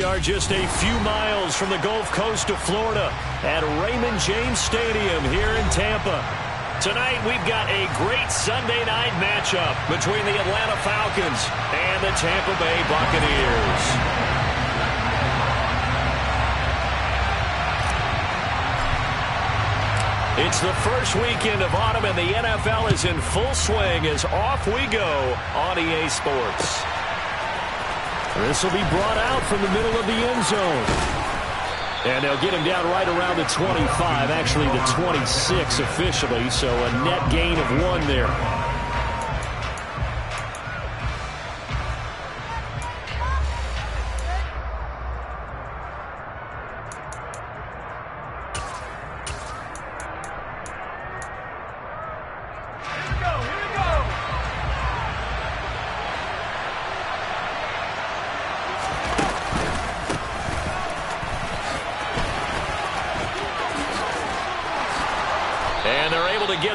we are just a few miles from the Gulf Coast of Florida at Raymond James Stadium here in Tampa. Tonight we've got a great Sunday night matchup between the Atlanta Falcons and the Tampa Bay Buccaneers. It's the first weekend of autumn and the NFL is in full swing as off we go on EA Sports. This will be brought out from the middle of the end zone. And they'll get him down right around the 25, actually the 26 officially, so a net gain of 1 there.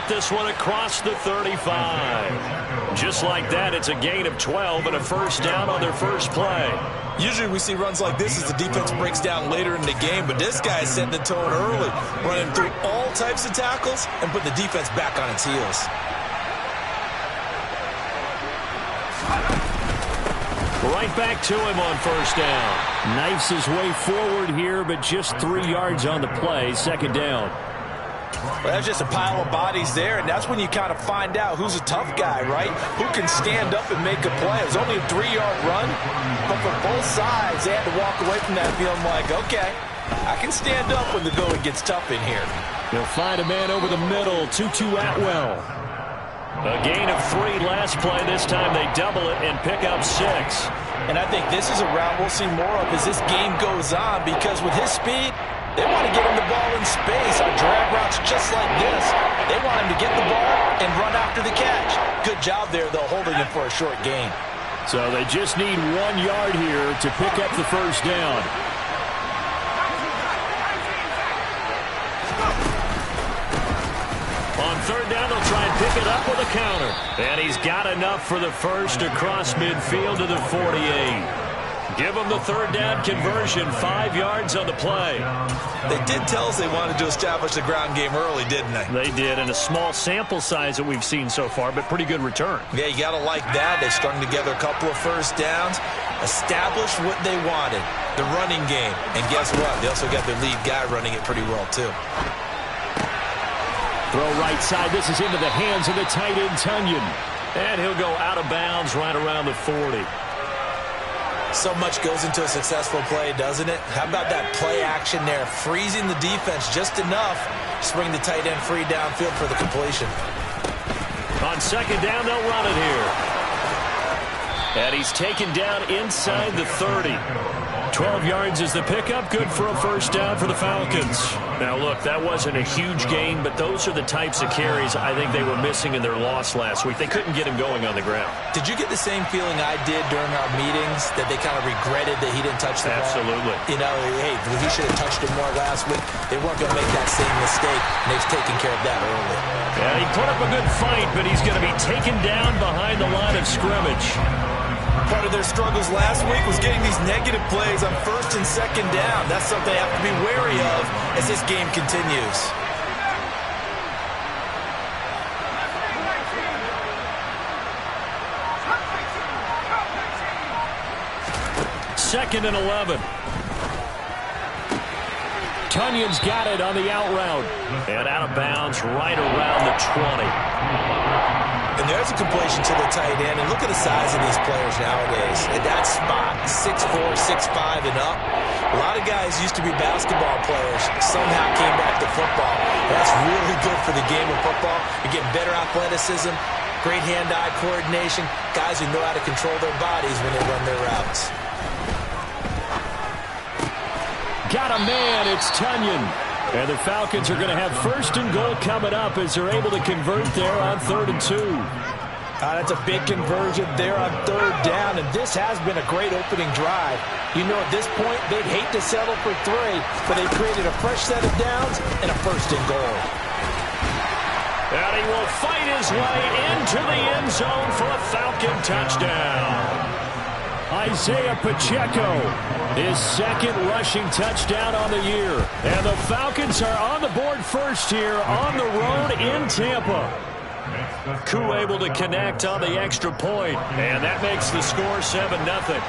This one across the 35. Just like that, it's a gain of 12 and a first down on their first play. Usually we see runs like this as the defense breaks down later in the game, but this guy is setting the tone early, running through all types of tackles and putting the defense back on its heels. Right back to him on first down. Knifes his way forward here, but just 3 yards on the play. Second down. Well, that's just a pile of bodies there, and that's when you kind of find out who's a tough guy, right? Who can stand up and make a play. It was only a 3-yard run, but for both sides, they had to walk away from that feeling like, okay, I can stand up when the going gets tough in here. They'll find a man over the middle, Tutu Atwell. A gain of 3 last play. This time they double it and pick up 6. And I think this is a route we'll see more of as this game goes on, because with his speed, they want to get him the ball in space on drag routes just like this. They want him to get the ball and run after the catch. Good job there, though, holding him for a short gain. So they just need 1 yard here to pick up the first down. On third down, they'll try and pick it up with a counter. And he's got enough for the first across midfield to the 48. Give them the third down conversion, 5 yards on the play. They did tell us they wanted to establish the ground game early, didn't they? They did, and a small sample size that we've seen so far, but pretty good return. Yeah, you got to like that. They strung together a couple of first downs, established what they wanted, the running game. And guess what? They also got their lead guy running it pretty well, too. Throw right side. This is into the hands of the tight end, Tonyan. And he'll go out of bounds right around the 40. So much goes into a successful play, doesn't it? How about that play action there, freezing the defense just enough to bring the tight end free downfield for the completion. On second down, they'll run it here. And he's taken down inside the 30. 12 yards is the pickup. Good for a first down for the Falcons. Now, look, that wasn't a huge gain, but those are the types of carries I think they were missing in their loss last week. They couldn't get him going on the ground. Did you get the same feeling I did during our meetings, that they kind of regretted that he didn't touch the ball? Absolutely. You know, hey, he should have touched it more last week. They weren't going to make that same mistake, and they've taken care of that early. Yeah, he put up a good fight, but he's going to be taken down behind the line of scrimmage. Part of their struggles last week was getting these negative plays on first and second down. That's something they have to be wary of as this game continues. Second and 11. Tonyan's got it on the out route. And out of bounds right around the 20. And there's a completion to the tight end. And look at the size of these players nowadays. At that spot, 6'4", 6'5", and up. A lot of guys used to be basketball players, somehow came back to football. That's really good for the game of football. You get better athleticism, great hand-eye coordination, guys who know how to control their bodies when they run their routes. Got a man, it's Tonyan. And the Falcons are going to have first and goal coming up as they're able to convert there on 3rd and 2. That's a big conversion there on 3rd down, and this has been a great opening drive. You know, at this point, they'd hate to settle for 3, but they created a fresh set of downs and a first and goal. And he will fight his way into the end zone for a Falcon touchdown. Isaiah Pacheco, his second rushing touchdown on the year. And the Falcons are on the board first here on the road in Tampa. Koo able to connect on the extra point, and that makes the score 7-0.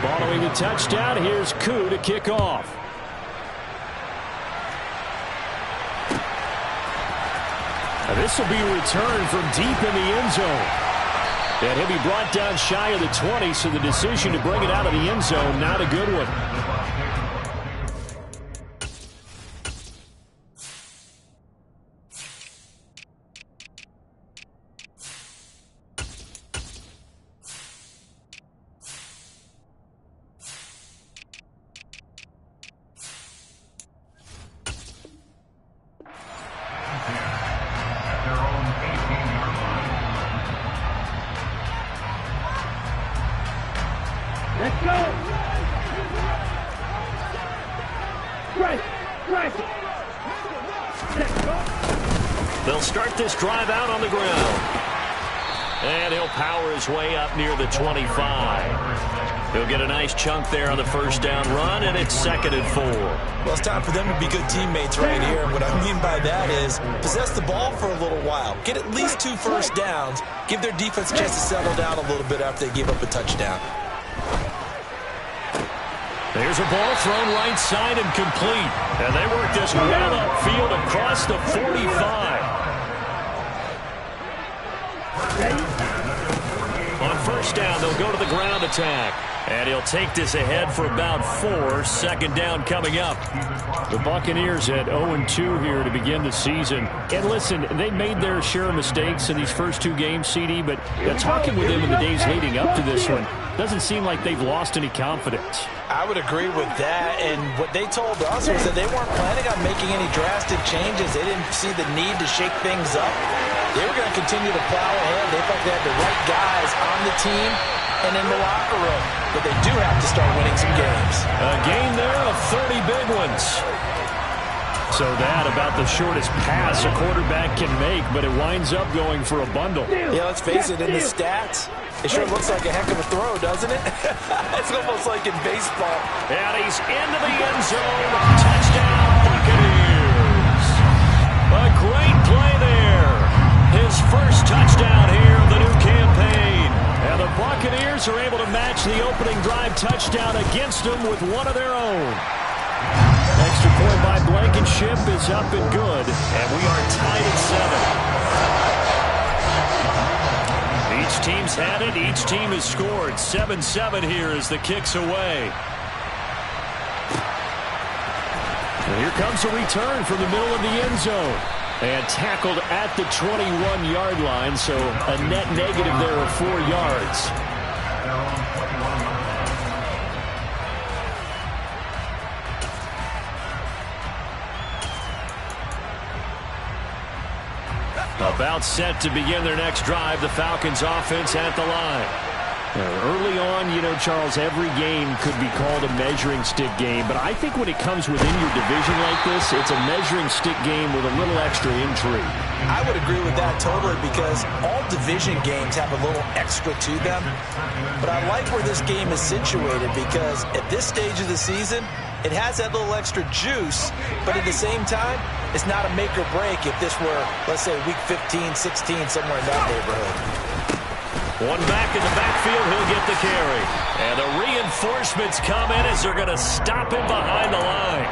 Following the touchdown, here's Koo to kick off. Now this will be a return from deep in the end zone. And he'll be brought down shy of the 20, so the decision to bring it out of the end zone, not a good one. Let's go! They'll start this drive out on the ground. And he'll power his way up near the 25. He'll get a nice chunk there on the first down run, and it's 2nd and 4. Well, it's time for them to be good teammates right here. What I mean by that is possess the ball for a little while. Get at least 2 first downs. Give their defense a chance to settle down a little bit after they give up a touchdown. There's a ball thrown right side and complete. And they work this well upfield across the 45. On first down, they'll go to the ground attack. And he'll take this ahead for about 4. Second down coming up. The Buccaneers at 0-2 here to begin the season. And listen, they made their share of mistakes in these first 2 games, CD, but talking with them in the days leading up to this one, doesn't seem like they've lost any confidence. I would agree with that, and what they told us was that they weren't planning on making any drastic changes. They didn't see the need to shake things up. They were going to continue to plow ahead. They felt they had the right guys on the team and in the locker room, but they do have to start winning some games. A game there of 30 big ones. So that about the shortest pass a quarterback can make, but it winds up going for a bundle. Yeah, let's face it, in the stats, it sure looks like a heck of a throw, doesn't it? It's almost like in baseball. And he's into the end zone. Touchdown, Buccaneers. A great play there. His first touchdown here of the new campaign. And the Buccaneers are able to match the opening drive touchdown against them with one of their own. Extra point by Blankenship is up and good. And we are tied at 7. Each team's had it. Each team has scored. 7-7 here as the kick's away. And here comes a return from the middle of the end zone. And tackled at the 21-yard line, so a net negative there of 4 yards. About set to begin their next drive, the Falcons offense at the line. Early on, Charles, every game could be called a measuring stick game, but I think when it comes within your division like this, it's a measuring stick game with a little extra intrigue. I would agree with that totally because all division games have a little extra to them, but I like where this game is situated because at this stage of the season, it has that little extra juice, but at the same time, it's not a make or break if this were, let's say, week 15, 16, somewhere in that neighborhood. One back in the backfield, he'll get the carry. And the reinforcements come in as they're going to stop him behind the line.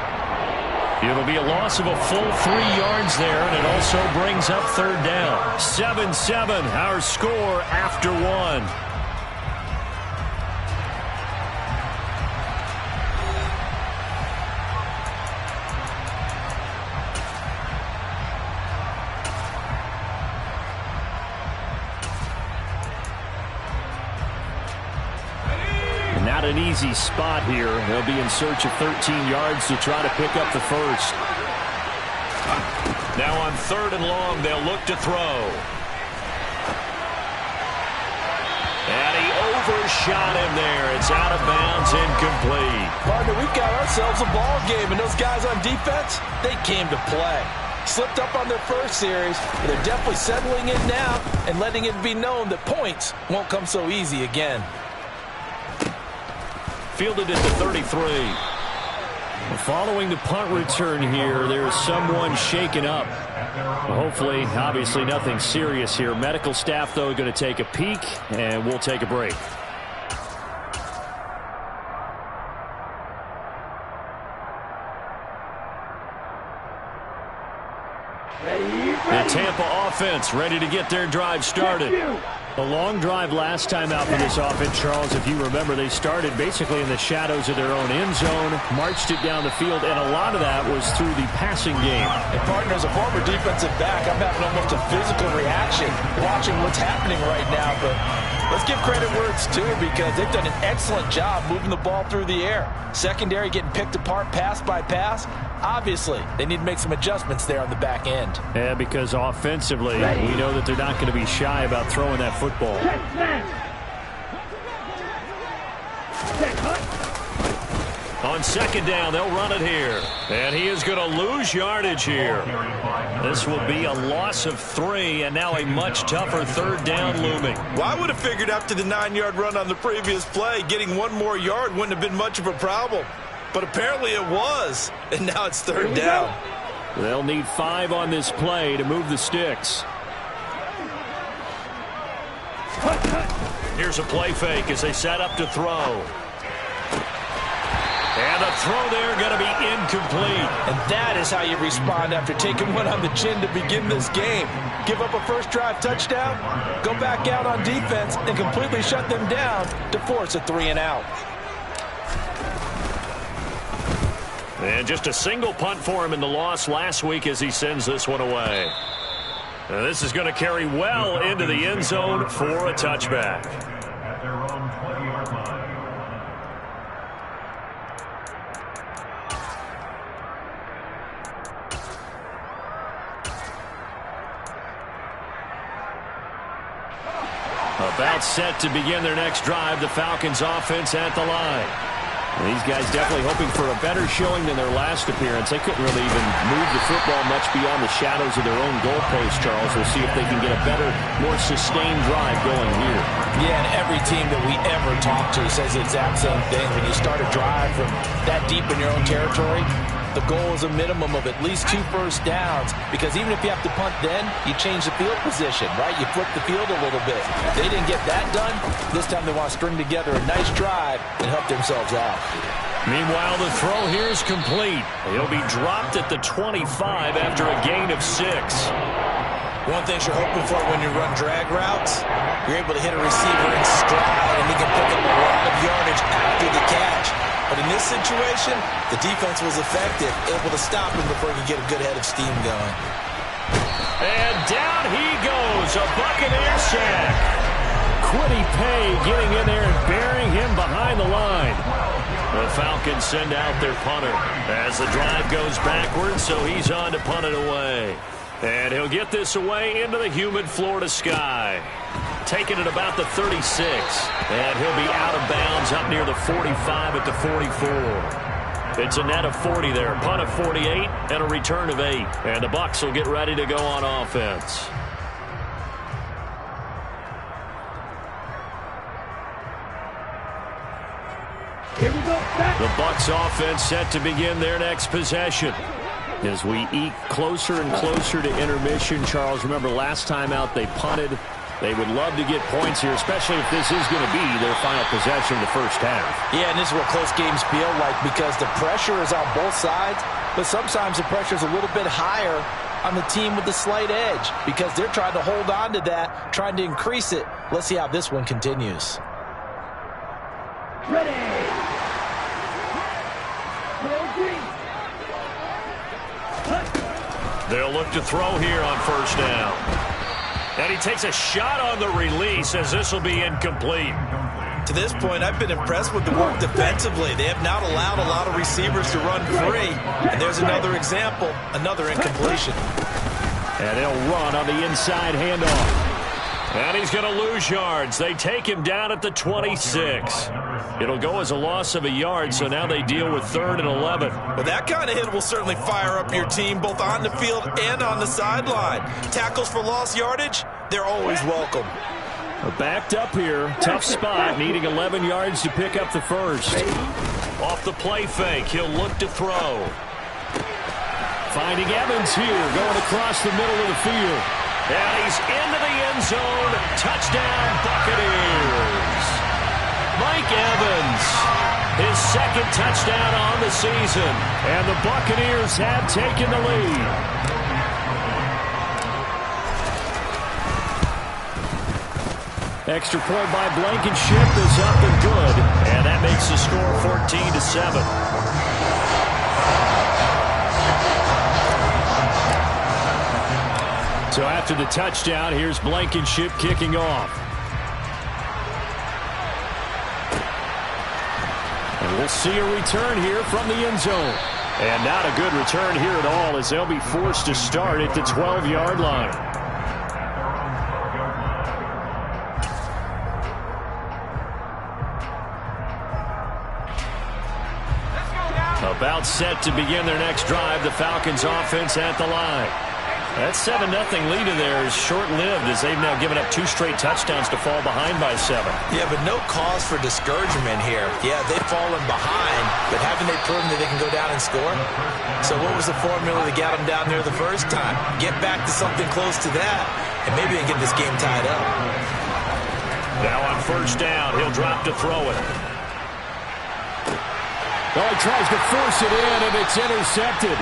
It'll be a loss of a full 3 yards there, and it also brings up third down. 7-7, our score after 1. Not an easy spot here. They'll be in search of 13 yards to try to pick up the first. Now on 3rd and long, they'll look to throw. And he overshot him there. It's out of bounds, incomplete. Partner, we've got ourselves a ball game, and those guys on defense, they came to play. Slipped up on their first series, but they're definitely settling in now and letting it be known that points won't come so easy again. Fielded at the 33. Following the punt return here, there's someone shaken up. Hopefully, obviously nothing serious here. Medical staff, though, going to take a peek, and we'll take a break. The Tampa offense ready to get their drive started. A long drive last time out for this offense, Charles. If you remember, they started basically in the shadows of their own end zone, marched it down the field, and a lot of that was through the passing game. And partner, as a former defensive back, I'm having almost a physical reaction watching what's happening right now. But let's give credit where it's due, because they've done an excellent job moving the ball through the air. Secondary getting picked apart pass by pass. Obviously, they need to make some adjustments there on the back end. Yeah, because offensively, we know that they're not going to be shy about throwing that football. On second down, they'll run it here. And he is going to lose yardage here. This will be a loss of 3, and now a much tougher third down looming. Well, I would have figured after the 9-yard run on the previous play, getting one more yard wouldn't have been much of a problem. But apparently it was, and now it's third down. They'll need 5 on this play to move the sticks. Here's a play fake as they set up to throw. And a throw there going to be incomplete. And that is how you respond after taking one on the chin to begin this game. Give up a first drive touchdown, go back out on defense, and completely shut them down to force a 3-and-out. And just a single punt for him in the loss last week as he sends this one away. Now this is going to carry well into the end zone for a touchback. About set to begin their next drive, the Falcons offense at the line. These guys definitely hoping for a better showing than their last appearance. They couldn't really even move the football much beyond the shadows of their own goalpost, Charles. We'll see if they can get a better, more sustained drive going here. Yeah, and every team that we ever talk to says the exact same thing. When you start a drive from that deep in your own territory, the goal is a minimum of at least 2 first downs, because even if you have to punt then, you change the field position, right? You flip the field a little bit. They didn't get that done. This time they want to string together a nice drive and help themselves out. Meanwhile, the throw here is complete. He'll be dropped at the 25 after a gain of 6. One thing you're hoping for when you run drag routes, you're able to hit a receiver in stride, and he can pick up a lot of yardage after the catch. But in this situation, the defense was effective, able to stop him before he could get a good head of steam going. And down he goes, a Buccaneer sack. Kwity Paye getting in there and burying him behind the line. The Falcons send out their punter as the drive goes backwards, so he's on to punt it away. And he'll get this away into the humid Florida sky. Taking it about the 36. And he'll be out of bounds up near the 45 at the 44. It's a net of 40 there. Punt of 48 and a return of 8. And the Bucs will get ready to go on offense. Here we go. The Bucs offense set to begin their next possession. As we eke closer and closer to intermission, Charles, remember last time out they punted. They would love to get points here, especially if this is going to be their final possession of the first half. Yeah, and this is what close games feel like, because the pressure is on both sides, but sometimes the pressure is a little bit higher on the team with the slight edge, because they're trying to hold on to that, trying to increase it. Let's see how this one continues. Ready. They'll look to throw here on first down. And he takes a shot on the release as this will be incomplete. To this point, I've been impressed with the work defensively. They have not allowed a lot of receivers to run free. And there's another example, another incompletion. And they'll run on the inside handoff. And he's going to lose yards. They take him down at the 26. It'll go as a loss of a yard, so now they deal with 3rd and 11. Well, that kind of hit will certainly fire up your team both on the field and on the sideline. Tackles for lost yardage, they're always welcome. Backed up here, tough spot, needing 11 yards to pick up the first. Off the play fake, he'll look to throw. Finding Evans here, going across the middle of the field. And he's into the end zone. Touchdown, Buccaneers. Mike Evans, his 2nd touchdown on the season. And the Buccaneers have taken the lead. Extra point by Blankenship is up and good. And that makes the score 14-7. So after the touchdown, here's Blankenship kicking off. And we'll see a return here from the end zone. And not a good return here at all, as they'll be forced to start at the 12-yard line. About set to begin their next drive, the Falcons offense at the line. That 7-0 lead of theirs is short-lived, as they've now given up 2 straight touchdowns to fall behind by 7. Yeah, but no cause for discouragement here. Yeah, they've fallen behind, but haven't they proven that they can go down and score? So what was the formula that got them down there the first time? Get back to something close to that, and maybe they get this game tied up. Now on 1st down, he'll drop to throw it. Oh, he tries to force it in, and it's intercepted.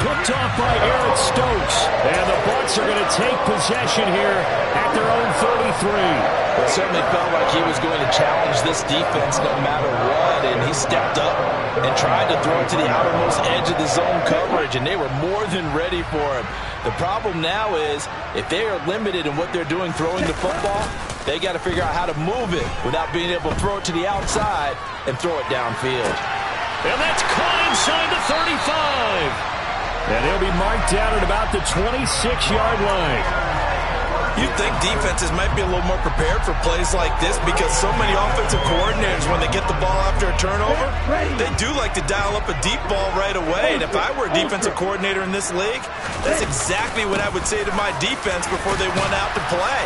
Picked off by Eric Stokes. And the Bucs are going to take possession here at their own 33. Well, it certainly felt like he was going to challenge this defense no matter what, and he stepped up and tried to throw it to the outermost edge of the zone coverage, and they were more than ready for him. The problem now is, if they are limited in what they're doing throwing the football, they got to figure out how to move it without being able to throw it to the outside and throw it downfield. And that's caught inside the 35. And he'll be marked down at about the 26-yard line. You'd think defenses might be a little more prepared for plays like this because so many offensive coordinators, when they get the ball after a turnover, they do like to dial up a deep ball right away. And if I were a defensive coordinator in this league, that's exactly what I would say to my defense before they went out to play.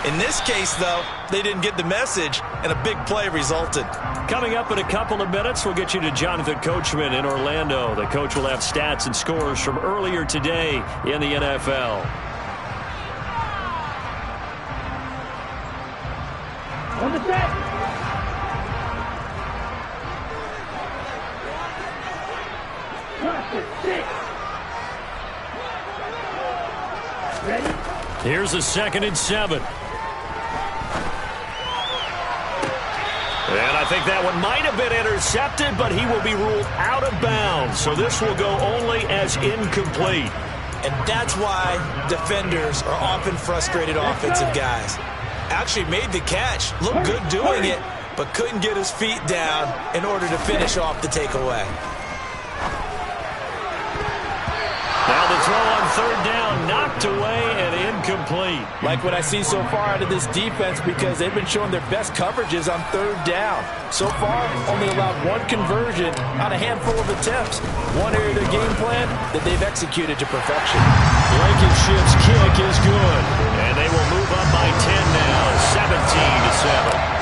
In this case, though, they didn't get the message, and a big play resulted. Coming up in a couple of minutes, we'll get you to Jonathan Coachman in Orlando. The coach will have stats and scores from earlier today in the NFL. On the set. Ready? Here's a 2nd and 7. And I think that one might have been intercepted, but he will be ruled out of bounds. So this will go only as incomplete. And that's why defenders are often frustrated offensive guys. Actually made the catch, looked good doing it, but couldn't get his feet down in order to finish off the takeaway. Now the throw on 3rd down, knocked away and incomplete. Like what I see so far out of this defense, because they've been showing their best coverages on 3rd down. So far, only allowed 1 conversion on a handful of attempts. One area of their game plan that they've executed to perfection. Blankenship's kick is good. And they will move up by 10 now, 17-7.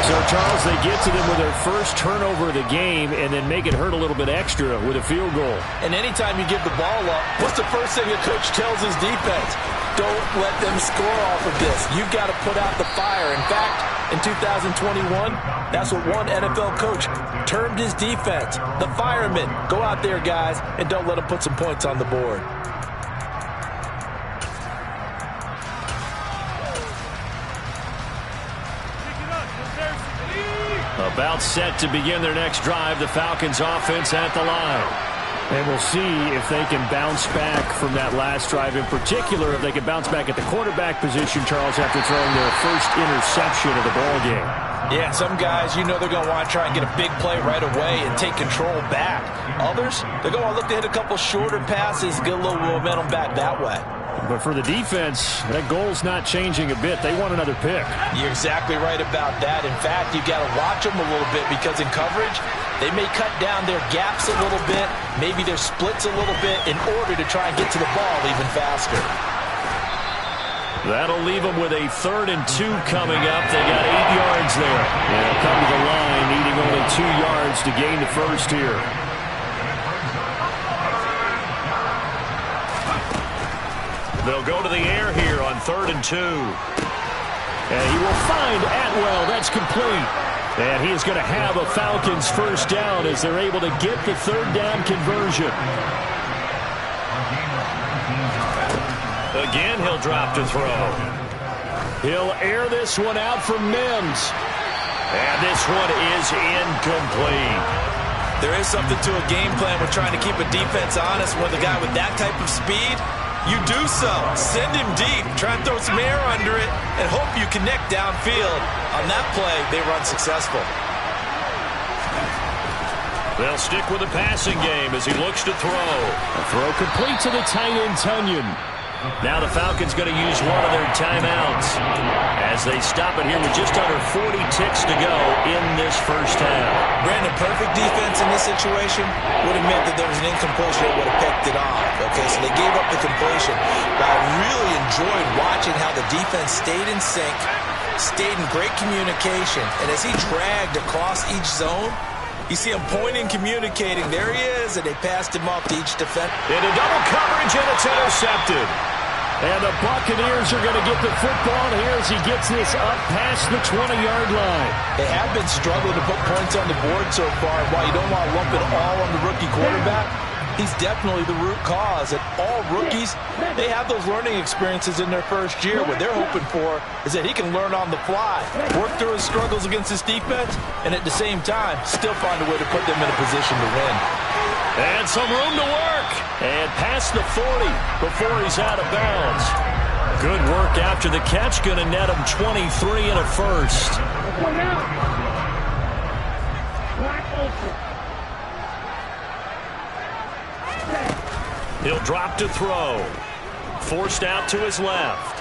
So, Charles, they get to them with their first turnover of the game and then make it hurt a little bit extra with a field goal. And anytime you give the ball up, what's the first thing a coach tells his defense? Don't let them score off of this. You've got to put out the fire. In fact, in 2021, that's what one NFL coach termed his defense. The firemen. Go out there, guys, and don't let them put some points on the board. About set to begin their next drive, the Falcons offense at the line. And we'll see if they can bounce back from that last drive, in particular, if they can bounce back at the quarterback position, Charles, after throwing their first interception of the ballgame. Yeah, some guys, you know they're going to want to try and get a big play right away and take control back. Others, they're going to look to hit a couple shorter passes, get a little momentum back that way. But for the defense, that goal's not changing a bit. They want another pick. You're exactly right about that. In fact, you've got to watch them a little bit because in coverage, they may cut down their gaps a little bit, maybe their splits a little bit in order to try and get to the ball even faster. That'll leave them with a 3rd and 2 coming up. They got 8 yards there. And they'll come to the line, needing only 2 yards to gain the first here. They'll go to the air here on 3rd and 2. And he will find Atwell. That's complete. And he is going to have a Falcons first down as they're able to get the 3rd down conversion. Again, he'll drop to throw. He'll air this one out for Mims. And this one is incomplete. There is something to a game plan with trying to keep a defense honest with a guy with that type of speed. You do so. Send him deep. Try and throw some air under it and hope you connect downfield. On that play, they run successful. They'll stick with the passing game as he looks to throw. A throw complete to the tight end, Tunyon. Now the Falcons going to use one of their timeouts as they stop it here with just under 40 ticks to go in this first half. Brandon, perfect defense in this situation would have meant that there was an incompletion that would have picked it off. Okay, so they gave up the completion. But I really enjoyed watching how the defense stayed in sync, stayed in great communication, and as he dragged across each zone, you see him pointing, communicating. There he is, and they passed him off to each defender. Into double coverage, and it's intercepted. And the Buccaneers are going to get the football here as he gets this up past the 20-yard line. They have been struggling to put points on the board so far. While you don't want to lump it all on the rookie quarterback, he's definitely the root cause. And all rookies, they have those learning experiences in their first year. What they're hoping for is that he can learn on the fly, work through his struggles against his defense, and at the same time, still find a way to put them in a position to win. And some room to work. And past the 40 before he's out of bounds. Good work after the catch. Going to net him 23 and a first. He'll drop to throw. Forced out to his left.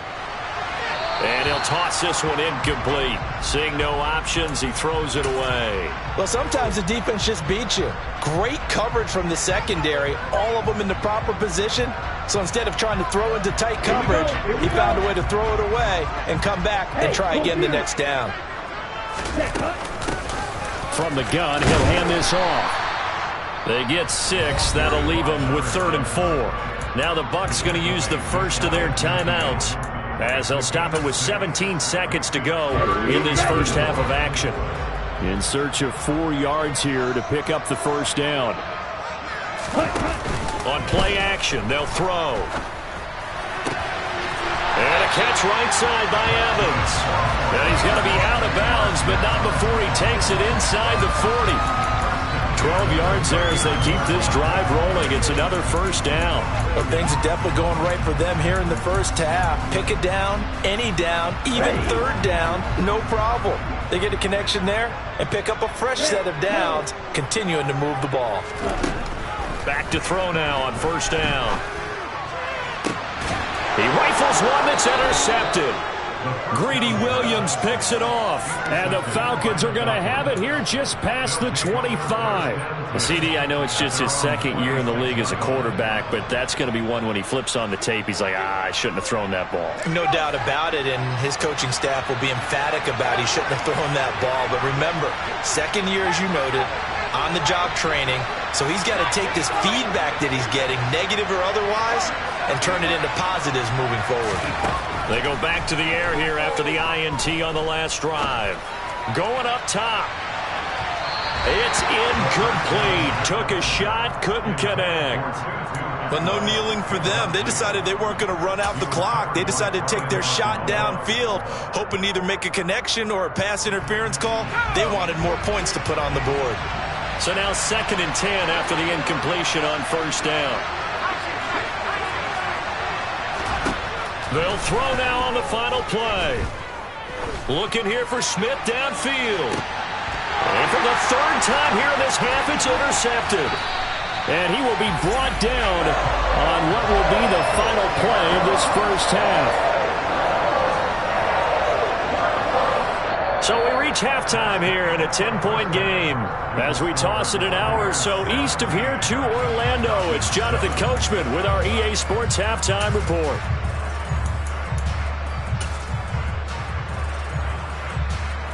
And he'll toss this one incomplete. Seeing no options, he throws it away. Well, sometimes the defense just beats you. Great coverage from the secondary, all of them in the proper position. So instead of trying to throw into tight coverage, he found a way to throw it away and come back and try again the next down. From the gun, he'll hand this off. They get 6. That'll leave them with 3rd and 4. Now the Bucs going to use the first of their timeouts, as they'll stop it with 17 seconds to go in this first half of action. In search of 4 yards here to pick up the first down. On play action, they'll throw. And a catch right side by Evans. And he's going to be out of bounds, but not before he takes it inside the 40. 12 yards there as they keep this drive rolling. It's another first down. Well, things are definitely going right for them here in the first half. Pick it down, any down, even 3rd down, no problem. They get a connection there and pick up a fresh set of downs, continuing to move the ball. Back to throw now on first down. He rifles one that's intercepted. Greedy Williams picks it off. And the Falcons are going to have it here just past the 25. Well, CD, I know it's just his 2nd year in the league as a quarterback, but that's going to be one when he flips on the tape. He's like, I shouldn't have thrown that ball. No doubt about it, and his coaching staff will be emphatic about he shouldn't have thrown that ball. But remember, 2nd year, as you noted, on-the-job training. So he's got to take this feedback that he's getting, negative or otherwise, and turn it into positives moving forward. They go back to the air here after the INT on the last drive. Going up top. It's incomplete. Took a shot, couldn't connect. But no kneeling for them. They decided they weren't going to run out the clock. They decided to take their shot downfield, hoping to either make a connection or a pass interference call. They wanted more points to put on the board. So now 2nd and 10 after the incompletion on first down. They'll throw now on the final play. Looking here for Smith downfield. And for the 3rd time here in this half, it's intercepted. And he will be brought down on what will be the final play of this first half. So we reach halftime here in a 10-point game. As we toss it an hour or so east of here to Orlando, it's Jonathan Coachman with our EA Sports Halftime Report.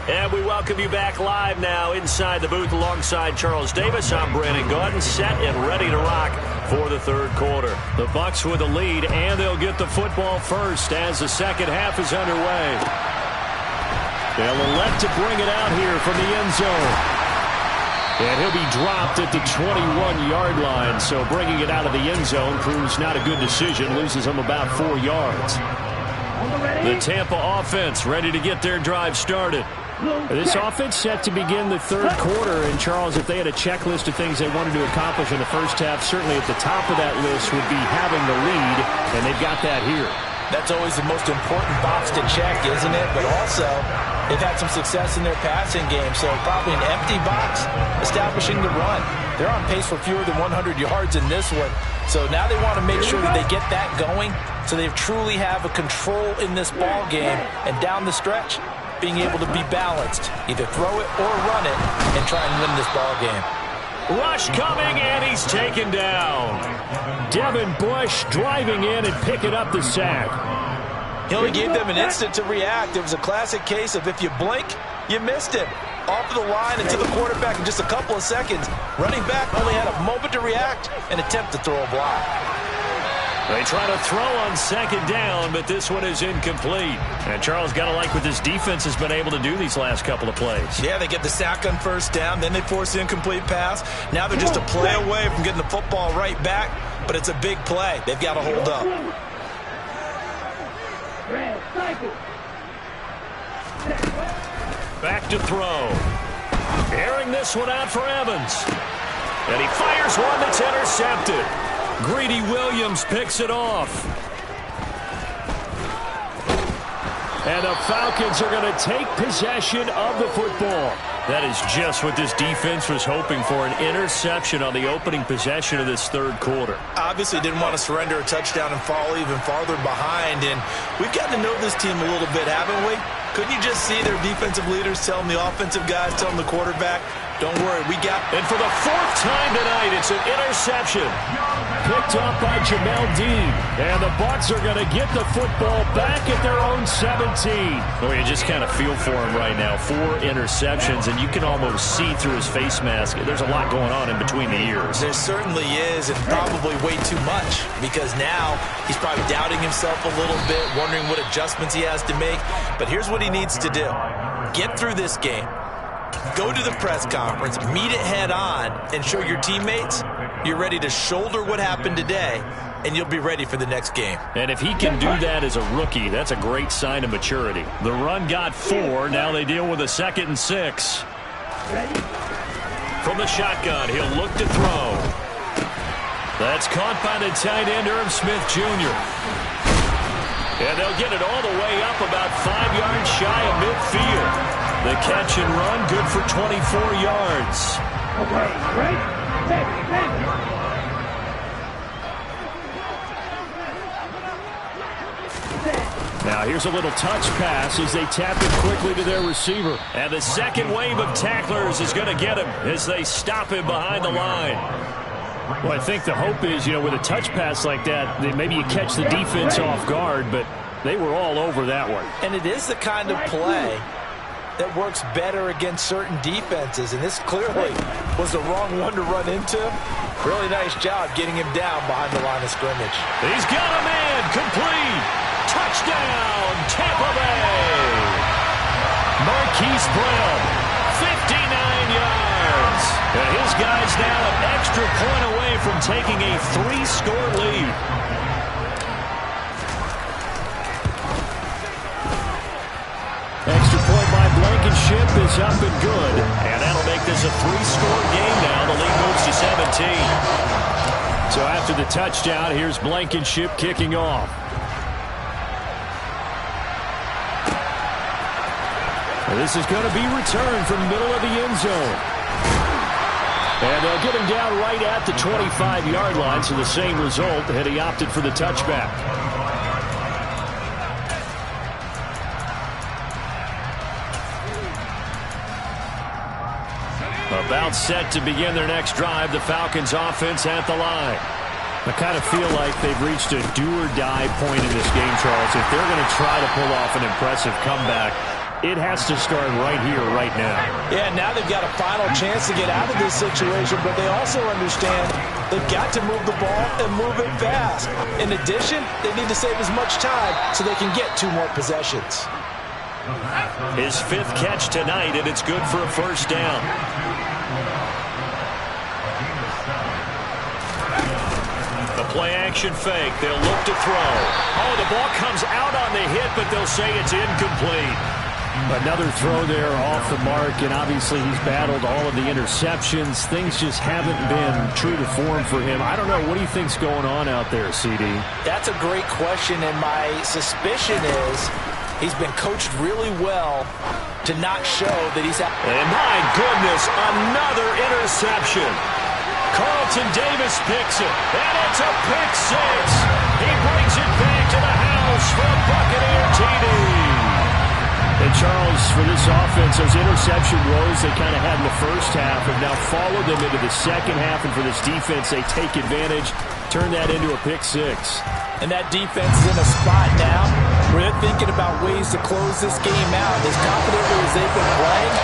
And we welcome you back live now inside the booth alongside Charles Davis. I'm Brandon Gaudin, set and ready to rock for the third quarter. The Bucks with the lead, and they'll get the football first as the second half is underway. They'll elect to bring it out here from the end zone. And he'll be dropped at the 21-yard line, so bringing it out of the end zone proves not a good decision, loses him about 4 yards. The Tampa offense ready to get their drive started. This offense set to begin the third quarter, and Charles, if they had a checklist of things they wanted to accomplish in the first half, certainly at the top of that list would be having the lead, and they've got that here. That's always the most important box to check, isn't it? But also, they've had some success in their passing game, so probably an empty box establishing the run. They're on pace for fewer than 100 yards in this one, so now they want to make sure that they get that going so they truly have a control in this ball game, and down the stretch, being able to be balanced, either throw it or run it, and try and win this ball game. Rush coming, and he's taken down. Devin Bush driving in and picking up the sack. He only gave them an instant to react. It was a classic case of if you blink, you missed him. Off of the line and to the quarterback in just a couple of seconds. Running back only had a moment to react and attempt to throw a block. They try to throw on second down, but this one is incomplete. And Charles, got to like what this defense has been able to do these last couple of plays. Yeah, they get the sack on first down, then they force the incomplete pass. Now they're just a play away from getting the football right back, but it's a big play. They've got to hold up. Back to throw. Airing this one out for Evans. And he fires one that's intercepted. Greedy Williams picks it off. And the Falcons are going to take possession of the football. That is just what this defense was hoping for, an interception on the opening possession of this third quarter. Obviously didn't want to surrender a touchdown and fall even farther behind. And we've gotten to know this team a little bit, haven't we? Couldn't you just see their defensive leaders telling the offensive guys, telling the quarterback, don't worry, we got... And for the fourth time tonight, it's an interception. Picked up by Jamel Dean. And the Bucs are going to get the football back at their own 17. Well, you just kind of feel for him right now. 4 interceptions, and you can almost see through his face mask. There's a lot going on in between the ears. There certainly is, and probably way too much, because now he's probably doubting himself a little bit, wondering what adjustments he has to make. But here's what he needs to do. Get through this game. Go to the press conference, meet it head on, and show your teammates you're ready to shoulder what happened today, and you'll be ready for the next game. And if he can do that as a rookie, that's a great sign of maturity. The run got 4. Now they deal with a 2nd and 6. From the shotgun, he'll look to throw. That's caught by the tight end, Irv Smith Jr. And they'll get it all the way up about 5 yards shy of midfield. The catch and run, good for 24 yards. Okay, right? Now here's a little touch pass as they tap it quickly to their receiver. And the second wave of tacklers is going to get him as they stop him behind the line. Well, I think the hope is, with a touch pass like that, that maybe you catch the defense off guard, but they were all over that one. And it is the kind of play that works better against certain defenses, and this clearly was the wrong one to run into. Really nice job getting him down behind the line of scrimmage. He's got a man, complete. Touchdown, Tampa Bay. Marquise Brown, 59 yards. And his guys now an extra point away from taking a 3-score lead. Extra point by Blankenship is up and good. And that'll make this a 3-score game now. The lead moves to 17. So after the touchdown, here's Blankenship kicking off. And this is going to be returned from the middle of the end zone. And they'll get him down right at the 25-yard line, so the same result had he opted for the touchback. About set to begin their next drive, the Falcons offense at the line. I kind of feel like they've reached a do-or-die point in this game, Charles. If they're going to try to pull off an impressive comeback, it has to start right here, right now. Yeah, now they've got a final chance to get out of this situation, but they also understand they've got to move the ball and move it fast. In addition, they need to save as much time so they can get 2 more possessions. His 5th catch tonight, and it's good for a first down. The play-action fake. They'll look to throw. Oh, the ball comes out on the hit, but they'll say it's incomplete. Another throw there off the mark, and obviously he's battled all of the interceptions. Things just haven't been true to form for him. I don't know. What do you think's going on out there, CD? That's a great question, and my suspicion is he's been coached really well to not show that he's out. And my goodness, another interception. Carlton Davis picks it, and it's a pick 6. He brings it back to the house for a Buccaneer TD. And Charles, for this offense, those interception woes they kind of had in the first half have now followed them into the second half, and for this defense, they take advantage, turn that into a pick 6. And that defense is in a spot now where they're thinking about ways to close this game out. As confidently as they've been playing,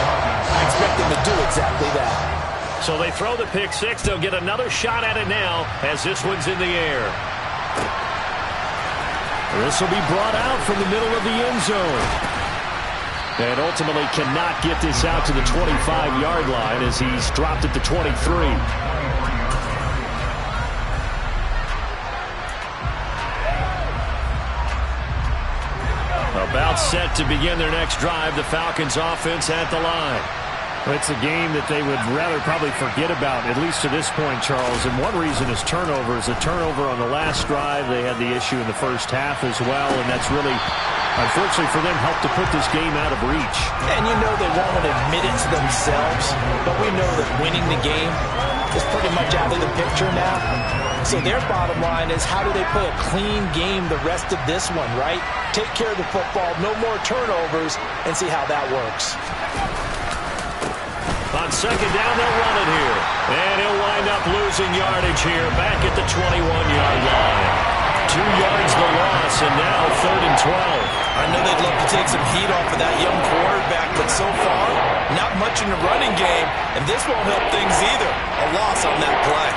I expect them to do exactly that. So they throw the pick 6. They'll get another shot at it now as this one's in the air. This will be brought out from the middle of the end zone. And ultimately cannot get this out to the 25-yard line as he's dropped at the 23. About set to begin their next drive, the Falcons offense at the line. It's a game that they would rather probably forget about, at least to this point, Charles. And one reason is turnovers. A turnover on the last drive. They had the issue in the first half as well, and that's really, unfortunately for them, helped to put this game out of reach. And you know they won't admit it to themselves, but we know that winning the game is pretty much out of the picture now. So their bottom line is, how do they play a clean game the rest of this one, right? Take care of the football, no more turnovers, and see how that works. On second down, they'll run it here. And he'll wind up losing yardage here back at the 21-yard line. 2 yards the loss, and now 3rd and 12. I know they'd love to take some heat off of that young quarterback, but so far, not much in the running game, and this won't help things either. A loss on that play.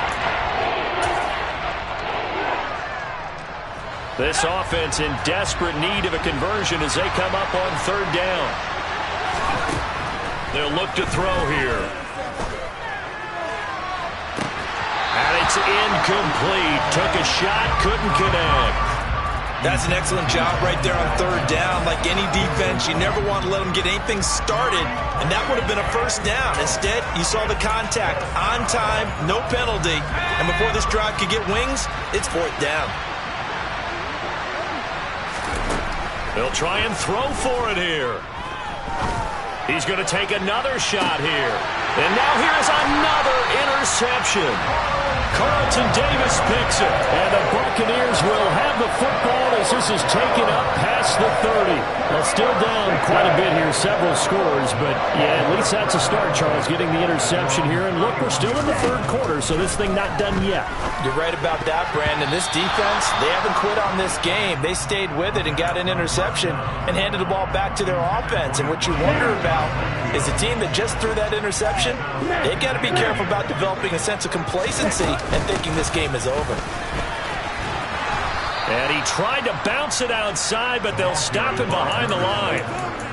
This offense in desperate need of a conversion as they come up on 3rd down. They'll look to throw here. And it's incomplete. Took a shot, couldn't connect. That's an excellent job right there on 3rd down. Like any defense, you never want to let them get anything started, and that would have been a first down. Instead, you saw the contact on time, no penalty, and before this drive could get wings, it's 4th down. They'll try and throw for it here. He's going to take another shot here. And now here's another interception. Carlton Davis picks it. And the Buccaneers will have the football as this is taken up past the 30. Well, still down quite a bit here, several scores. But, yeah, at least that's a start, Charles, getting the interception here. And, look, we're still in the 3rd quarter, so this thing not done yet. You're right about that, Brandon. This defense, they haven't quit on this game. They stayed with it and got an interception and handed the ball back to their offense. And what you wonder about is the team that just threw that interception, they've got to be careful about developing a sense of complacency and thinking this game is over. And he tried to bounce it outside, but they'll stop him behind the line.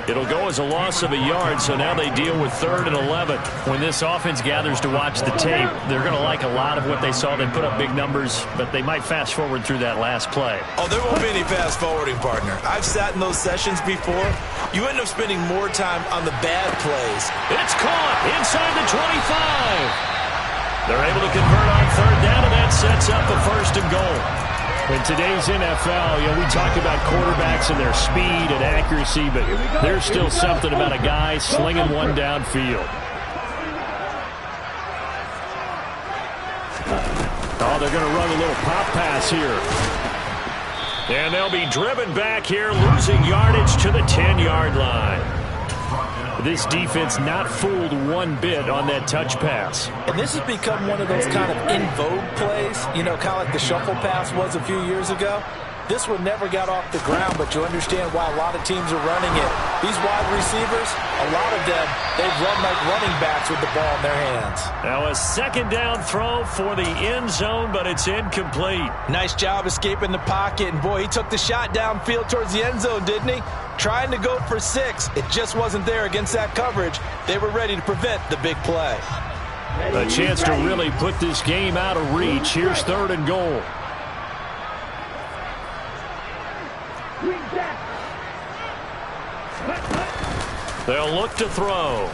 It'll go as a loss of a yard, so now they deal with 3rd and 11. When this offense gathers to watch the tape, they're going to like a lot of what they saw. They put up big numbers, but they might fast forward through that last play. Oh, there won't be any fast forwarding, partner. I've sat in those sessions before. You end up spending more time on the bad plays. It's caught inside the 25. They're able to convert on 3rd down, and that sets up the 1st and goal. In today's NFL, we talk about quarterbacks and their speed and accuracy, but there's still something about a guy slinging one downfield. Oh, they're going to run a little pop pass here. And they'll be driven back here, losing yardage to the 10-yard line. This defense not fooled one bit on that touch pass. And this has become one of those kind of in vogue plays, you know, kind of like the shuffle pass was a few years ago. This one never got off the ground, but you understand why a lot of teams are running it. These wide receivers, a lot of them, they've run like running backs with the ball in their hands. Now a second down throw for the end zone, but it's incomplete. Nice job escaping the pocket, and boy, he took the shot downfield towards the end zone, didn't he? Trying to go for 6. It just wasn't there against that coverage. They were ready to prevent the big play. A chance to really put this game out of reach. Here's 3rd and goal. They'll look to throw.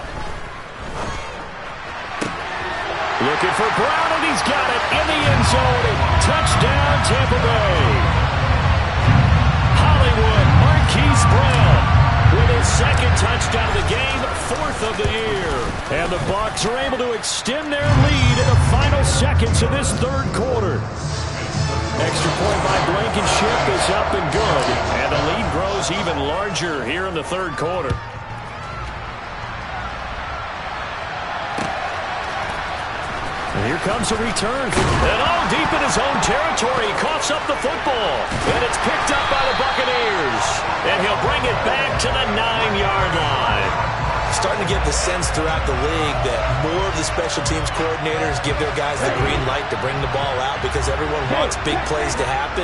Looking for Brown, and he's got it in the end zone. Touchdown, Tampa Bay. Hollywood Marquise Brown with his 2nd touchdown of the game, 4th of the year. And the Bucs are able to extend their lead in the final seconds of this 3rd quarter. Extra point by Blankenship is up and good. And the lead grows even larger here in the 3rd quarter. And here comes a return. And all deep in his own territory. He coughs up the football. And it's picked up by the Buccaneers. And he'll bring it back to the 9-yard line. Starting to get the sense throughout the league that more of the special teams coordinators give their guys the green light to bring the ball out because everyone wants big plays to happen.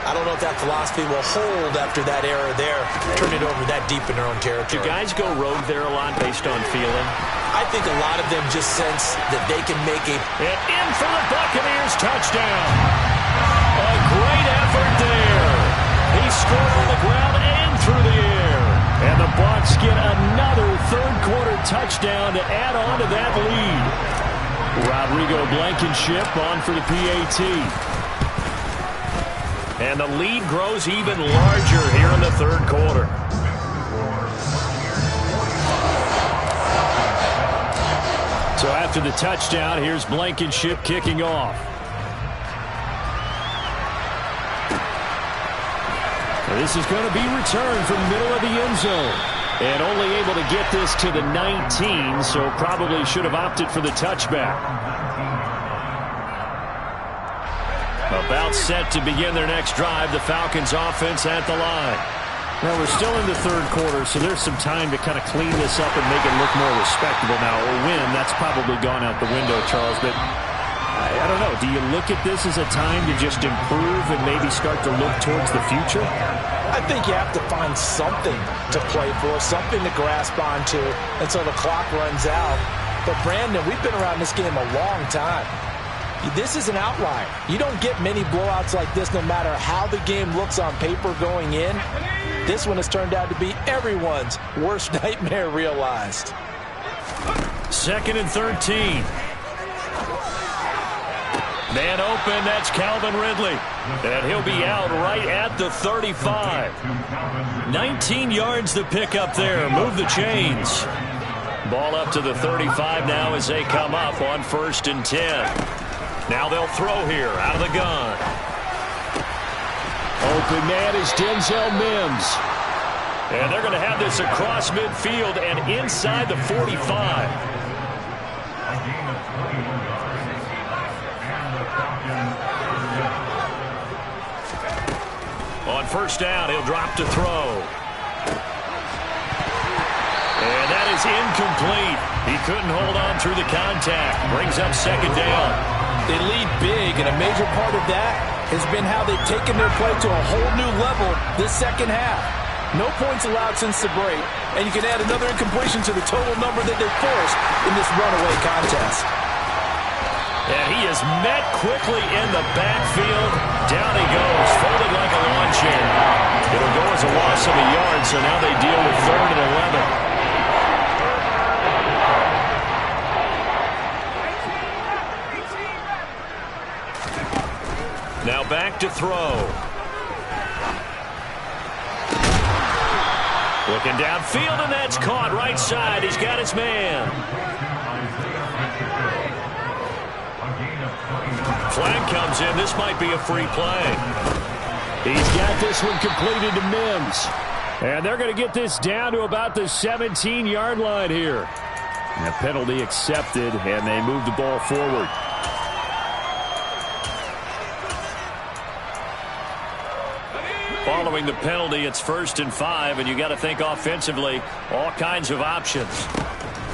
I don't know if that philosophy will hold after that era there. Turn it over that deep in their own territory. Do guys go rogue there a lot based on feeling? I think a lot of them just sense that they can make a... And in for the Buccaneers, touchdown. A great effort there. He scored on the ground and through the air. And the Bucs get another 3rd quarter touchdown to add on to that lead. Rodrigo Blankenship on for the PAT. And the lead grows even larger here in the 3rd quarter. So after the touchdown, here's Blankenship kicking off. This is going to be returned from the middle of the end zone. And only able to get this to the 19, so probably should have opted for the touchback. About set to begin their next drive, the Falcons offense at the line. Now we're still in the 3rd quarter, so there's some time to kind of clean this up and make it look more respectable. Now, a win, that's probably gone out the window, Charles, but I don't know. Do you look at this as a time to just improve and maybe start to look towards the future? I think you have to find something to play for, something to grasp onto until the clock runs out. But, Brandon, we've been around this game a long time. This is an outlier. You don't get many blowouts like this no matter how the game looks on paper going in. This one has turned out to be everyone's worst nightmare realized. 2nd and 13. Man open, that's Calvin Ridley. And he'll be out right at the 35. 19 yards to pick up there. Move the chains. Ball up to the 35 now as they come up on 1st and 10. Now they'll throw here out of the gun. Open man is Denzel Mims. And they're going to have this across midfield and inside the 45. On 1st down, he'll drop to throw. And that is incomplete. He couldn't hold on through the contact. Brings up 2nd down. They lead big, and a major part of that has been how they've taken their play to a whole new level this 2nd half. No points allowed since the break, and you can add another incompletion to the total number that they forced in this runaway contest. And he is met quickly in the backfield. Down he goes, folded like a lawn chair. It'll go as a loss of a yard, so now they deal with 3rd and 11. Now back to throw. Looking downfield, and that's caught right side. He's got his man. flag comes in. This might be a free play. He's got this one completed to Mims. And they're going to get this down to about the 17-yard line here. And a penalty accepted, and they move the ball forward. Following the penalty, it's 1st and 5, and you got to think offensively, all kinds of options.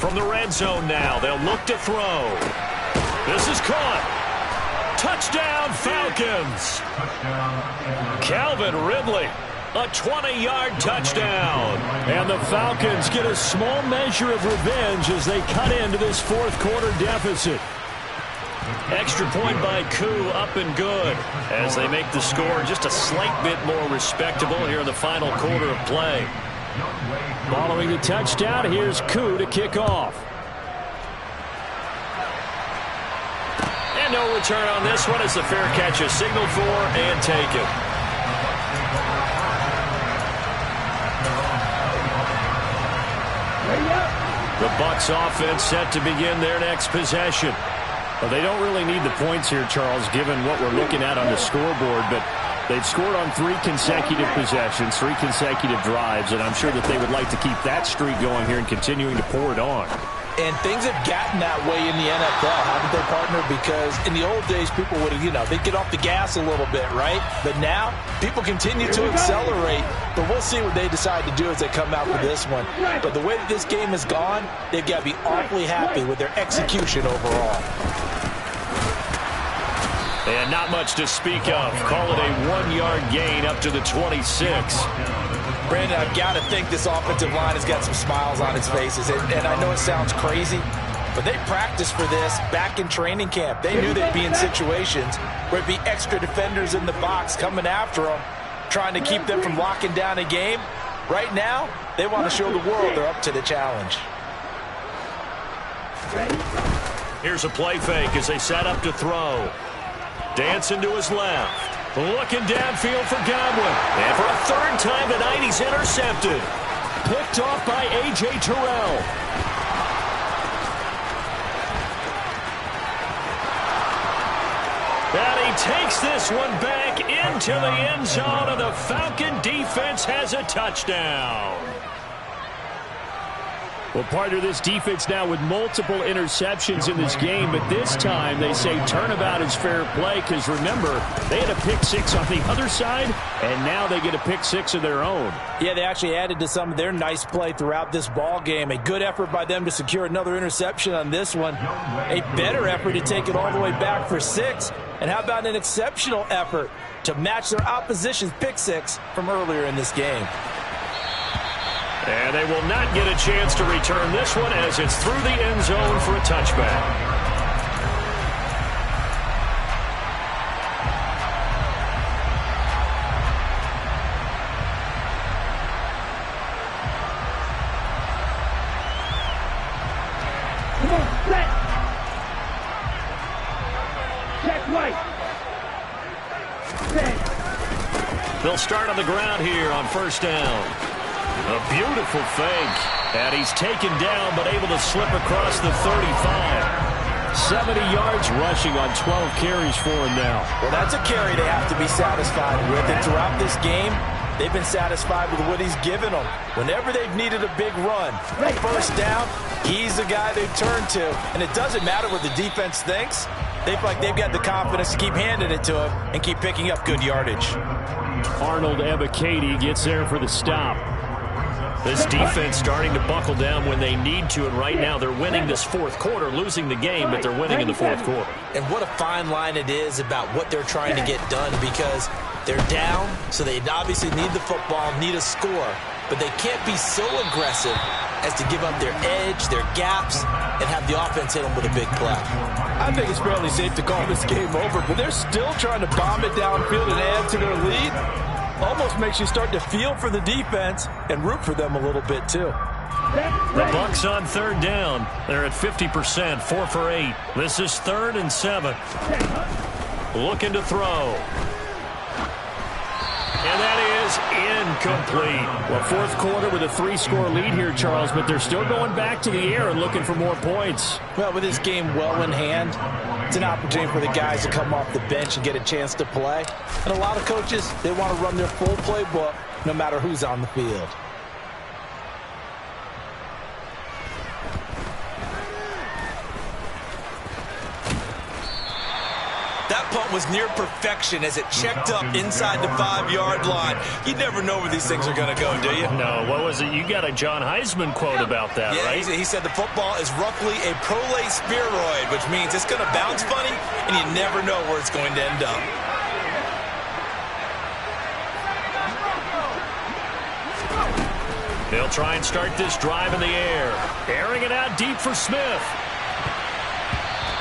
From the red zone now, they'll look to throw. This is caught. Touchdown, Falcons. Calvin Ridley, a 20-yard touchdown. And the Falcons get a small measure of revenge as they cut into this fourth-quarter deficit. Extra point by Koo, up and good, as they make the score just a slight bit more respectable here in the final quarter of play. Following the touchdown, here's Koo to kick off. And no return on this one as the fair catch is signaled for and taken. The Bucs offense set to begin their next possession. Well, they don't really need the points here, Charles, given what we're looking at on the scoreboard, but they've scored on 3 consecutive possessions, 3 consecutive drives, and I'm sure that they would like to keep that streak going here and continuing to pour it on. And things have gotten that way in the NFL, haven't they, partner? Because in the old days, people would have, they'd get off the gas a little bit, right? But now, people continue to accelerate, but we'll see what they decide to do as they come out for this one. But the way that this game has gone, they've got to be awfully happy with their execution overall. And not much to speak of. Call it a 1-yard gain up to the 26. Brandon, I've got to think this offensive line has got some smiles on its faces. And I know it sounds crazy, but they practiced for this back in training camp. They knew they'd be in situations where it'd be extra defenders in the box coming after them, trying to keep them from locking down a game. Right now, they want to show the world they're up to the challenge. Here's a play fake as they set up to throw. Dancing to his left. Looking downfield for Godwin. And for a 3rd time tonight, he's intercepted. Picked off by A.J. Terrell. And he takes this one back into the end zone, and the Falcon defense has a touchdown. Well, part of this defense now with multiple interceptions in this game, but this time they say turnabout is fair play because, remember, they had a pick 6 on the other side, and now they get a pick 6 of their own. Yeah, they actually added to some of their nice play throughout this ball game. A good effort by them to secure another interception on this one. A better effort to take it all the way back for 6. And how about an exceptional effort to match their opposition's pick 6 from earlier in this game. And they will not get a chance to return this one as it's through the end zone for a touchback. Come on, set. Check right. Set. They'll start on the ground here on 1st down. A beautiful fake. And he's taken down but able to slip across the 35. 70 yards rushing on 12 carries for him now. Well, that's a carry they have to be satisfied with. And throughout this game, they've been satisfied with what he's given them. Whenever they've needed a big run, a 1st down, he's the guy they've turned to. And it doesn't matter what the defense thinks. They feel like they've got the confidence to keep handing it to him and keep picking up good yardage. Arnold Ebiketie gets there for the stop. This defense starting to buckle down when they need to, and right now they're winning this 4th quarter, losing the game, but they're winning in the 4th quarter. And what a fine line it is about what they're trying to get done, because they're down, so they obviously need the football, need a score, but they can't be so aggressive as to give up their edge, their gaps, and have the offense hit them with a big play. I think it's fairly safe to call this game over, but they're still trying to bomb it downfield and add to their lead. Almost makes you start to feel for the defense and root for them a little bit, too. The Bucs on 3rd down. They're at 50%, 4 for 8. This is 3rd and 7. Looking to throw. And that is incomplete. Well, fourth quarter with a 3-score lead here, Charles, but they're still going back to the air and looking for more points. Well, with this game well in hand, it's an opportunity for the guys to come off the bench and get a chance to play. And a lot of coaches, they want to run their full playbook no matter who's on the field. That punt was near perfection as it checked up inside the 5-yard line. You never know where these things are going to go, do you? No, what was it? You got a John Heisman quote about that, right? He said the football is roughly a prolate spheroid, which means it's going to bounce funny, and you never know where it's going to end up. They'll try and start this drive in the air. Airing it out deep for Smith.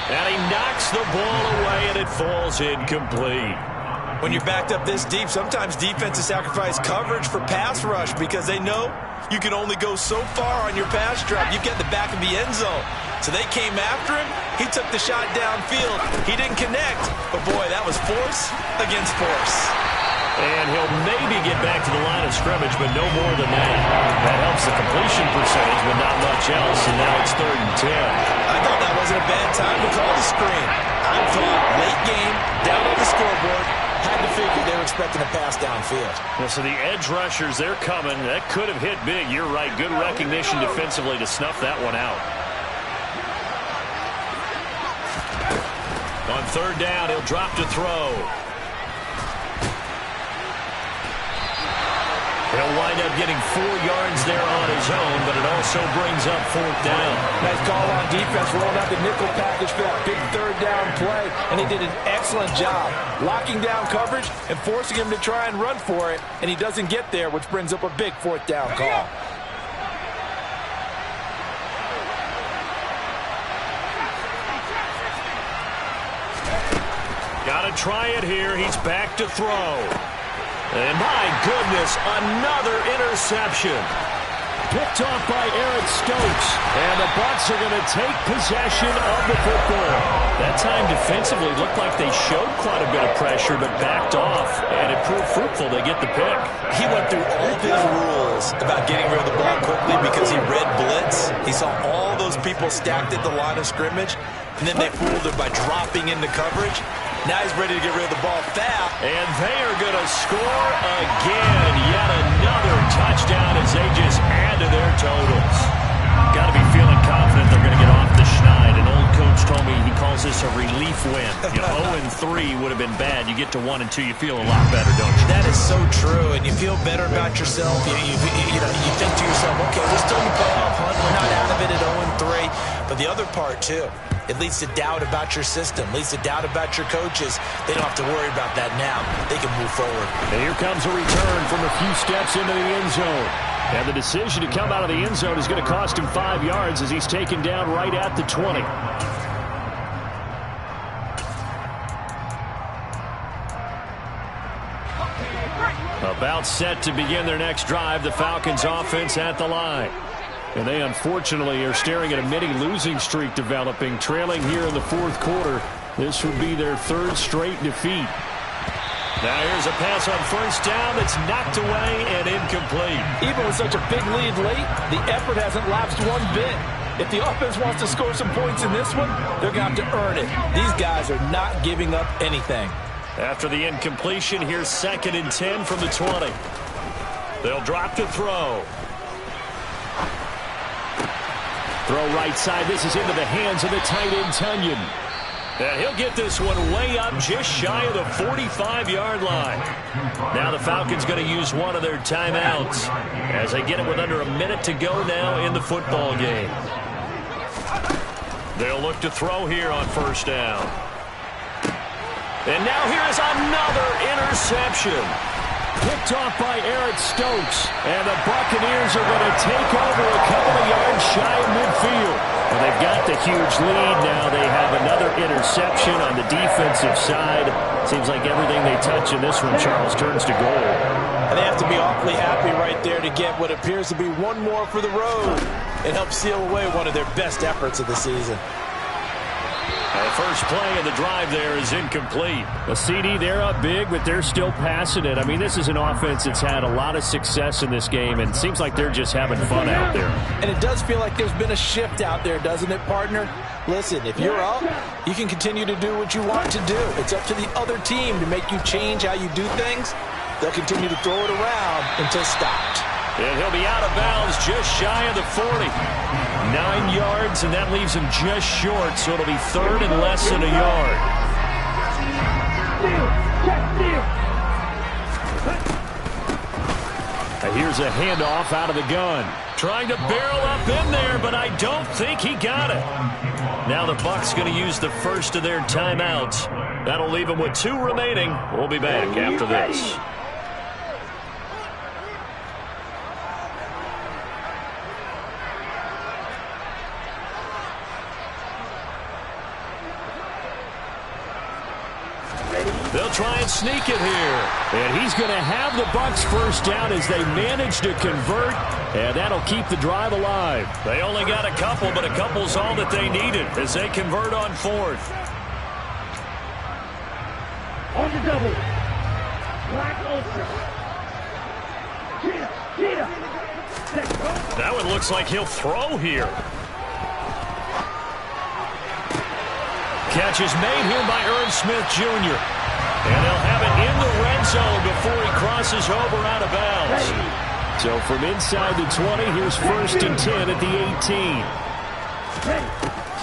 And he knocks the ball away, and it falls incomplete. When you're backed up this deep, sometimes defenses sacrifice coverage for pass rush because they know you can only go so far on your pass drop. You get the back of the end zone. So they came after him. He took the shot downfield. He didn't connect. But, boy, that was force against force. And he'll maybe get back to the line of scrimmage, but no more than that. That helps the completion percentage, but not much else, and now it's 3rd and 10. I thought that wasn't a bad time to call the screen. I thought late game, down on the scoreboard, had to figure they were expecting a pass downfield. Well, so the edge rushers, they're coming. That could have hit big. You're right. Good recognition defensively to snuff that one out. On 3rd down, he'll drop to throw. He'll wind up getting 4 yards there on his own, but it also brings up 4th down. Nice call on defense, rolling out the nickel package for that big 3rd down play, and he did an excellent job locking down coverage and forcing him to try and run for it, and he doesn't get there, which brings up a big 4th down call. Got to try it here. He's back to throw. And my goodness, another interception. Picked off by Eric Stokes. And the Bucs are going to take possession of the football. That time defensively looked like they showed quite a bit of pressure, but backed off. And it proved fruitful. They get the pick. He went through all of his rules about getting rid of the ball quickly because he read blitz. He saw all those people stacked at the line of scrimmage, and then they fooled him by dropping into coverage. Now he's ready to get rid of the ball fast. And they are going to score again. Yet another touchdown as they just add to their totals. Got to be feeling confident they're going to get off the schneid. An old coach told me he calls this a relief win. 0-3 would have been bad. You get to 1 and 2, you feel a lot better, don't you? That is so true, and you feel better about yourself. You think to yourself, okay, we're still in the playoff hunt. We're not out of it at 0-3. But the other part, too, it leads to doubt about your system, leads to doubt about your coaches. They don't have to worry about that now. They can move forward. And here comes a return from a few steps into the end zone. And the decision to come out of the end zone is going to cost him 5 yards as he's taken down right at the 20. About set to begin their next drive, the Falcons offense at the line. And they unfortunately are staring at a mini losing streak developing, trailing here in the 4th quarter. This would be their 3rd straight defeat. Now here's a pass on 1st down that's knocked away and incomplete. Even with such a big lead late, the effort hasn't lapsed one bit. If the offense wants to score some points in this one, they're going to have to earn it. These guys are not giving up anything. After the incompletion, here's 2nd and 10 from the 20. They'll drop to throw. Throw right side. This is into the hands of the tight end, Tunyon. And he'll get this one way up just shy of the 45-yard line. Now the Falcons going to use one of their timeouts as they get it with under a minute to go now in the football game. They'll look to throw here on 1st down. And now here is another interception. Picked off by Eric Stokes. And the Buccaneers are going to take over a couple of yards shy of midfield. Well, they've got the huge lead now. They have another interception on the defensive side. Seems like everything they touch in this one, Charles, turns to gold. And they have to be awfully happy right there to get what appears to be one more for the road and help seal away one of their best efforts of the season. The first play of the drive there is incomplete. A CD, they're up big, but they're still passing it. I mean, this is an offense that's had a lot of success in this game, and it seems like they're just having fun out there. And it does feel like there's been a shift out there, doesn't it, partner? Listen, if you're up, you can continue to do what you want to do. It's up to the other team to make you change how you do things. They'll continue to throw it around until stopped. And he'll be out of bounds just shy of the 40. 9 yards, and that leaves him just short, so it'll be third and less than a yard. Here's a handoff out of the gun. Trying to barrel up in there, but I don't think he got it. Now the Bucs going to use the first of their timeouts. That'll leave them with 2 remaining. We'll be back after this. They'll try and sneak it here. And he's going to have the Bucs first down as they manage to convert, and that'll keep the drive alive. They only got a couple, but a couple's all that they needed as they convert on 4th. On the double. Black Ultra. Cheetah. That one looks like he'll throw here. Catch is made here by Irv Smith Jr. And they'll have it in the red zone before he crosses over out of bounds. So from inside the 20, here's 1st and 10 at the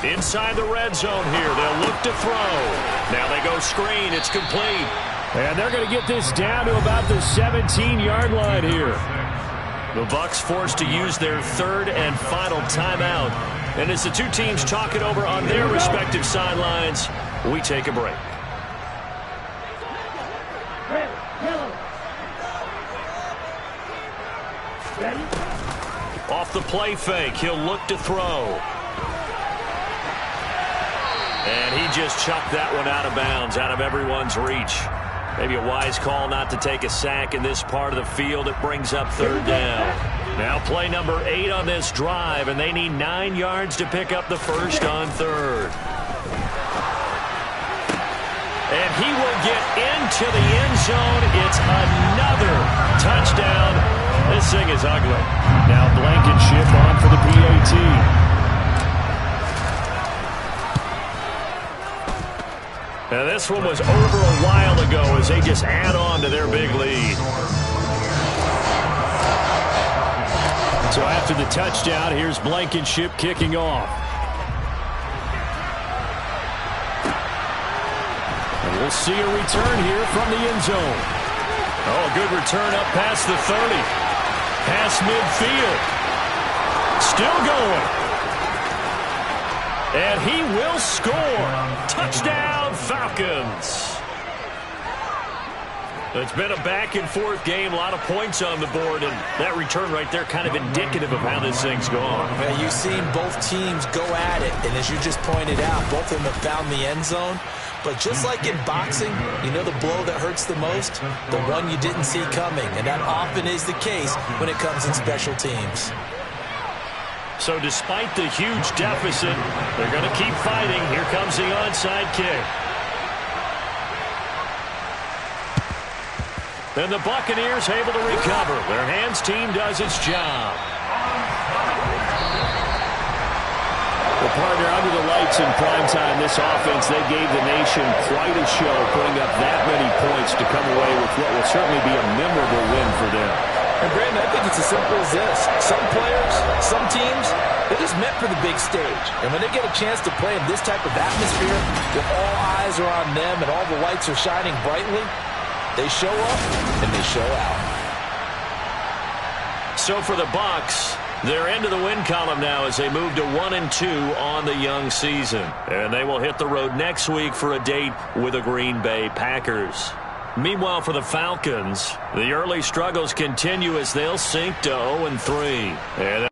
18. Inside the red zone here, they'll look to throw. Now they go screen, it's complete. And they're going to get this down to about the 17-yard line here. The Bucs forced to use their 3rd and final timeout. And as the two teams talk it over on their respective sidelines, we take a break. Off the play fake, he'll look to throw. And he just chucked that one out of bounds, out of everyone's reach. Maybe a wise call not to take a sack in this part of the field. It brings up 3rd down. Now play number 8 on this drive, and they need 9 yards to pick up the first on 3rd. And he will get into the end zone. It's another touchdown. This thing is ugly. Now Blankenship on for the PAT. Now this one was over a while ago as they just add on to their big lead. So after the touchdown, here's Blankenship kicking off. And we'll see a return here from the end zone. Oh, a good return up past the 30. Past midfield. Still going. And he will score. Touchdown, Falcons. It's been a back-and-forth game, a lot of points on the board, and that return right there kind of indicative of how this thing's gone. Well, you've seen both teams go at it, and as you just pointed out, both of them have found the end zone. But just like in boxing, you know the blow that hurts the most? The one you didn't see coming, and that often is the case when it comes in special teams. So despite the huge deficit, they're going to keep fighting. Here comes the onside kick. Then the Buccaneers able to recover. Their hands team does its job. Well, partner, under the lights in primetime, this offense, they gave the nation quite a show, putting up that many points to come away with what will certainly be a memorable win for them. And Brandon, I think it's as simple as this. Some players, some teams, they're just meant for the big stage. And when they get a chance to play in this type of atmosphere, where all eyes are on them and all the lights are shining brightly, they show up and they show out. So for the Bucs, they're into the win column now as they move to 1-2 on the young season. And they will hit the road next week for a date with the Green Bay Packers. Meanwhile, for the Falcons, the early struggles continue as they'll sink to 0-3. And